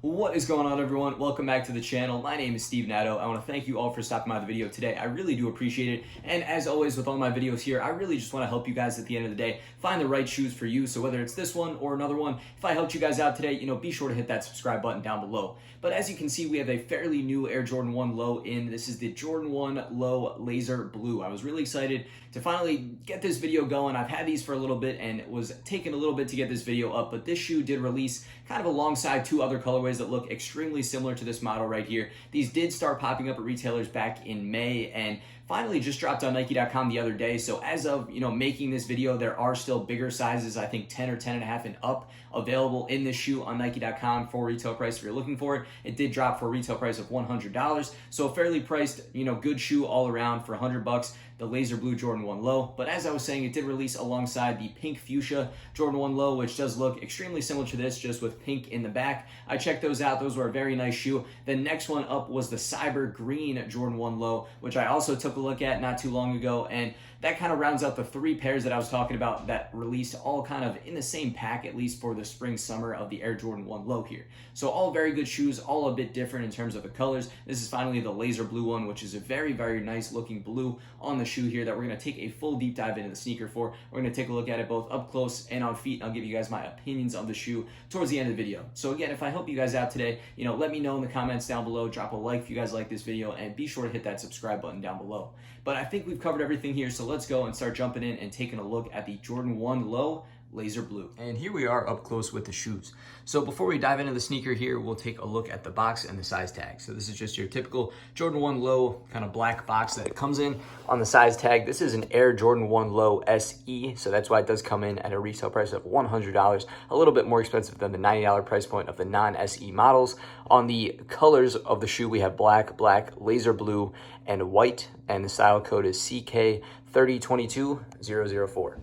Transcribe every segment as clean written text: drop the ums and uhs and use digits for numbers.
What is going on, everyone? Welcome back to the channel. My name is Steve Natto. I want to thank you all for stopping by the video today. I really do appreciate it. And as always with all my videos here, I really just want to help you guys at the end of the day find the right shoes for you. So whether it's this one or another one, if I helped you guys out today, be sure to hit that subscribe button down below. But as you can see, we have a fairly new Air Jordan 1 Low in. This is the Jordan 1 Low Laser Blue. I was really excited to finally get this video going. I've had these for a little bit and it was taking a little bit to get this video up, but this shoe did release kind of alongside two other colorways that look extremely similar to this model right here. These did start popping up at retailers back in May and finally just dropped on Nike.com the other day. So as of making this video, there are still bigger sizes, I think 10 or 10 and a half and up, available in this shoe on Nike.com for retail price if you're looking for it. It did drop for a retail price of $100. So a fairly priced, good shoe all around for $100. The Laser Blue Jordan 1 Low. But as I was saying, it did release alongside the pink fuchsia Jordan 1 Low, which does look extremely similar to this, just with pink in the back. I checked those out. Those were a very nice shoe. The next one up was the Cyber Green Jordan 1 Low, which I also took a look at not too long ago. And that kind of rounds out the three pairs that I was talking about that released all kind of in the same pack, at least for the spring summer of the Air Jordan 1 Low here. So all very good shoes, all a bit different in terms of the colors. This is finally the Laser Blue one, which is a very, very nice looking blue on the shoe here that we're going to take a full deep dive into the sneaker for. We're going to take a look at it both up close and on feet. And I'll give you guys my opinions on the shoe towards the end of the video. So again, if I help you guys out today, let me know in the comments down below. Drop a like if you guys like this video and be sure to hit that subscribe button down below. But I think we've covered everything here, so let's go and start jumping in and taking a look at the Jordan 1 Low Laser Blue. And here we are up close with the shoes. So before we dive into the sneaker here, we'll take a look at the box and the size tag. So this is just your typical Jordan 1 Low kind of black box that it comes in. On the size tag, this is an Air Jordan 1 Low SE, so that's why it does come in at a retail price of $100, a little bit more expensive than the $90 price point of the non-SE models. On the colors of the shoe, we have black, laser blue, and white, and the style code is CK3022004.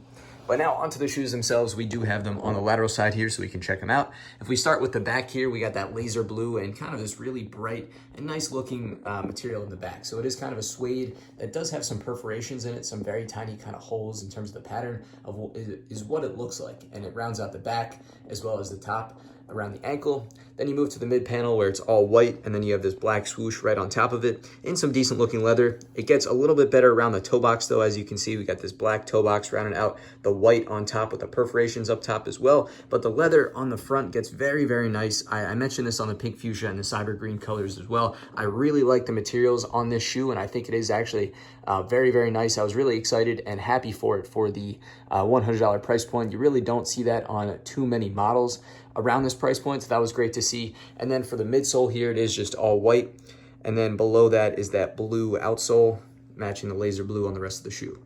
But now onto the shoes themselves. We do have them on the lateral side here so we can check them out. If we start with the back here, we got that laser blue and kind of this really bright and nice looking material in the back. So it is kind of a suede that does have some perforations in it, some very tiny kind of holes in terms of the pattern of what is what it looks like. And it rounds out the back as well as the top around the ankle. Then you move to the mid panel where it's all white, and then you have this black swoosh right on top of it in some decent looking leather. It gets a little bit better around the toe box though. As you can see, we got this black toe box rounding out the white on top with the perforations up top as well. But the leather on the front gets very, very nice. I mentioned this on the pink fuchsia and the cyber green colors as well. I really like the materials on this shoe, and I think it is actually very, very nice. I was really excited and happy for it for the $100 price point. You really don't see that on too many models around this price point, so that was great to see. And then for the midsole here, it is just all white, and then below that is that blue outsole matching the laser blue on the rest of the shoe.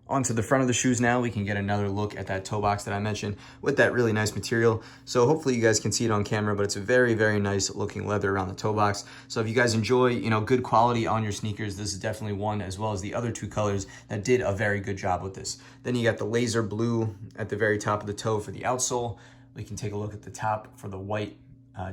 Onto the front of the shoes now, we can get another look at that toe box that I mentioned with that really nice material. So hopefully you guys can see it on camera, but it's a very, very nice looking leather around the toe box. So if you guys enjoy, good quality on your sneakers, this is definitely one, as well as the other two colors, that did a very good job with this. Then you got the laser blue at the very top of the toe for the outsole. We can take a look at the top for the white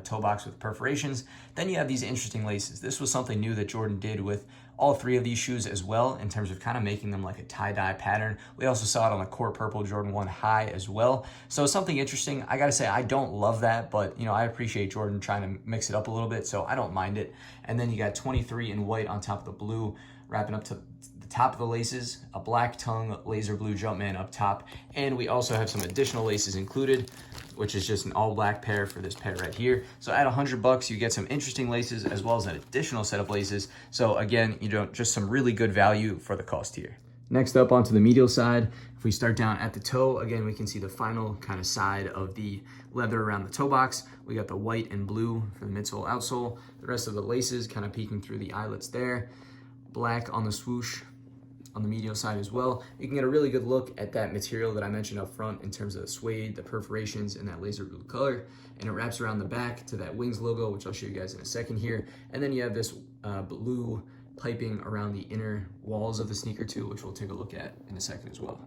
toe box with perforations. Then you have these interesting laces. This was something new that Jordan did with all three of these shoes as well, in terms of kind of making them like a tie-dye pattern. We also saw it on the Core Purple Jordan 1 High as well. So something interesting. I gotta say, I don't love that, but I appreciate Jordan trying to mix it up a little bit, so I don't mind it. And then you got 23 in white on top of the blue, wrapping up to the top of the laces, a black tongue laser blue Jumpman up top, and we also have some additional laces included, which is just an all black pair for this pair right here. So at $100, you get some interesting laces as well as an additional set of laces. So again, just some really good value for the cost here. Next up, onto the medial side. If we start down at the toe, again, we can see the final kind of side of the leather around the toe box. We got the white and blue for the midsole, outsole. The rest of the laces kind of peeking through the eyelets there. Black on the swoosh on the medial side as well. You can get a really good look at that material that I mentioned up front in terms of the suede, the perforations, and that laser blue color. And it wraps around the back to that Wings logo, which I'll show you guys in a second here. And then you have this blue piping around the inner walls of the sneaker too, which we'll take a look at in a second as well.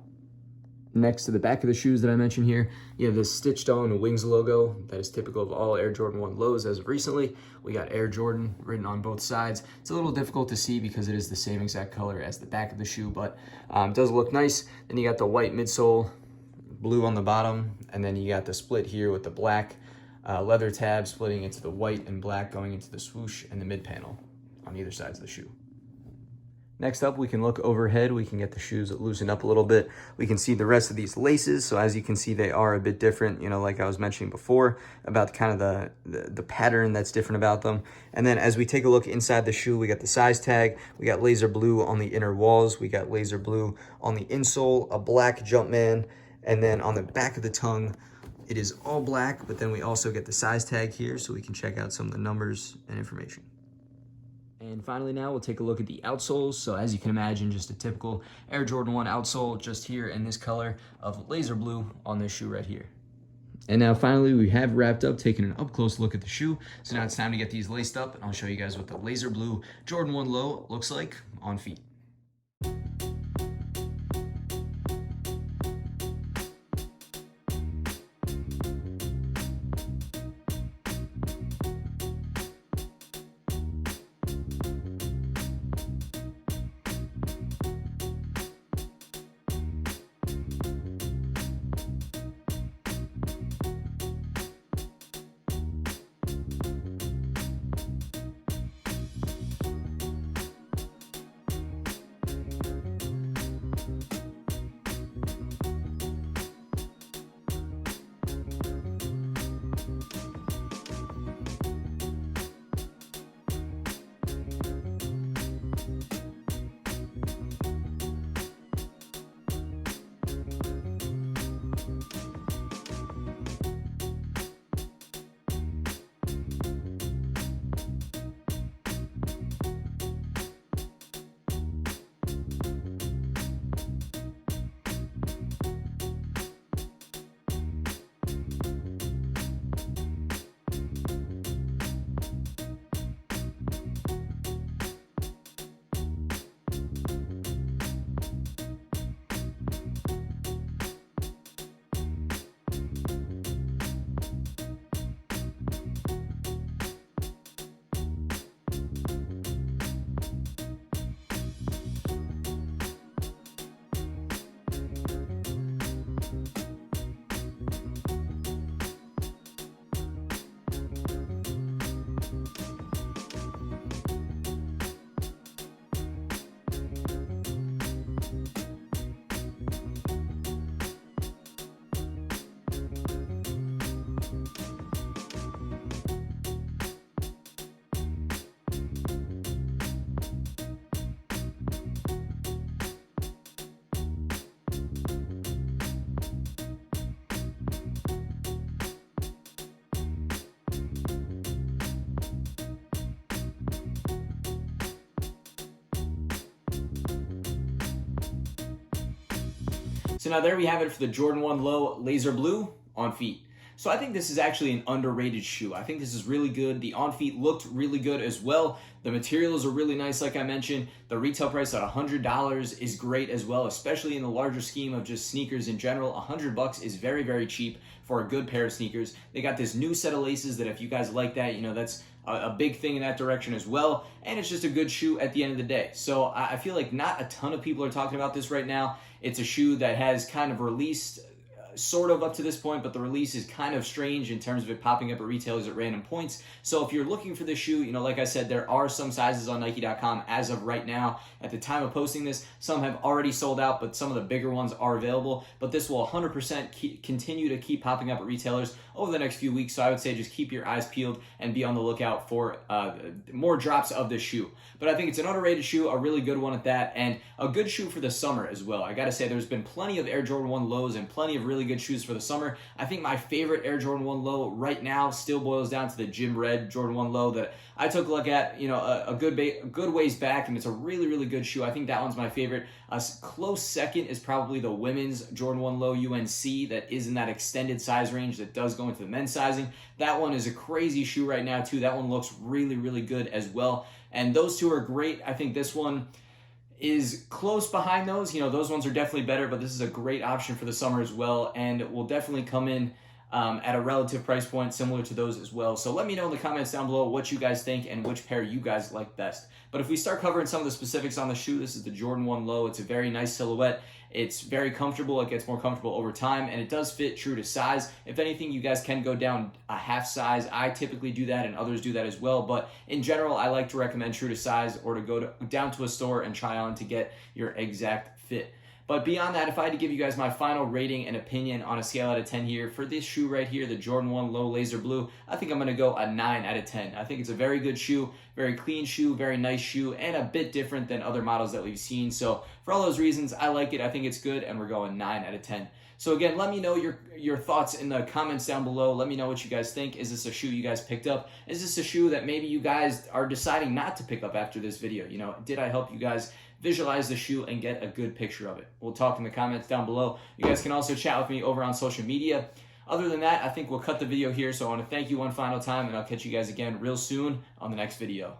Next to the back of the shoes that I mentioned here, you have this stitched on Wings logo that is typical of all Air Jordan 1 Lows as of recently. We got Air Jordan written on both sides. It's a little difficult to see because it is the same exact color as the back of the shoe, but it does look nice. Then you got the white midsole, blue on the bottom, and then you got the split here with the black leather tab splitting into the white and black going into the swoosh and the mid panel on either sides of the shoe. Next up, we can look overhead. We can get the shoes loosened up a little bit. We can see the rest of these laces. So as you can see, they are a bit different, you know, like I was mentioning before about kind of the pattern that's different about them. And then as we take a look inside the shoe, we got the size tag. We got laser blue on the inner walls. We got laser blue on the insole, a black Jumpman. And then on the back of the tongue, it is all black, but then we also get the size tag here so we can check out some of the numbers and information. And finally now we'll take a look at the outsoles. So as you can imagine, just a typical Air Jordan 1 outsole just here in this color of laser blue on this shoe right here. And now finally we have wrapped up taking an up close look at the shoe. So now it's time to get these laced up and I'll show you guys what the laser blue Jordan 1 Low looks like on feet. So now there we have it for the Jordan 1 Low Laser Blue on feet. So I think this is actually an underrated shoe. I think this is really good. The on feet looked really good as well. The materials are really nice, like I mentioned. The retail price at $100 is great as well, especially in the larger scheme of just sneakers in general. $100 is very, very cheap for a good pair of sneakers. They got this new set of laces that if you guys like that, you know, that's a big thing in that direction as well. And it's just a good shoe at the end of the day. So I feel like not a ton of people are talking about this right now. It's a shoe that has kind of released sort of up to this point, but the release is kind of strange in terms of it popping up at retailers at random points. So if you're looking for this shoe, you know, like I said, there are some sizes on Nike.com as of right now. At the time of posting this, some have already sold out, but some of the bigger ones are available. But this will 100% continue to keep popping up at retailers over the next few weeks. So I would say just keep your eyes peeled and be on the lookout for more drops of this shoe. But I think it's an underrated shoe, a really good one at that, and a good shoe for the summer as well. I gotta say, there's been plenty of Air Jordan 1 Lows and plenty of really good shoes for the summer. I think my favorite Air Jordan 1 Low right now still boils down to the Gym Red Jordan 1 Low that I took a look at, you know, a good ways back, and it's a really, really good shoe. I think that one's my favorite. A close second is probably the women's Jordan 1 Low UNC that is in that extended size range that does go into the men's sizing. That one is a crazy shoe right now too. That one looks really, really good as well. And those two are great. I think this one is close behind those. You know, those ones are definitely better, but this is a great option for the summer as well, and it will definitely come in at a relative price point similar to those as well. So let me know in the comments down below what you guys think and which pair you guys like best. But if we start covering some of the specifics on the shoe, this is the Jordan 1 Low. It's a very nice silhouette. It's very comfortable. It gets more comfortable over time, and it does fit true to size. If anything, you guys can go down a half size. I typically do that, and others do that as well. But in general, I like to recommend true to size or to go down to a store and try on to get your exact fit. But beyond that, if I had to give you guys my final rating and opinion on a scale out of 10 here, for this shoe right here, the Jordan 1 Low Laser Blue, I think I'm going to go a 9 out of 10. I think it's a very good shoe, very clean shoe, very nice shoe, and a bit different than other models that we've seen. So for all those reasons, I like it. I think it's good, and we're going 9 out of 10. So again, let me know your thoughts in the comments down below. Let me know what you guys think. Is this a shoe you guys picked up? Is this a shoe that maybe you guys are deciding not to pick up after this video? You know, did I help you guys visualize the shoe and get a good picture of it? We'll talk in the comments down below. You guys can also chat with me over on social media. Other than that, I think we'll cut the video here. So I want to thank you one final time, and I'll catch you guys again real soon on the next video.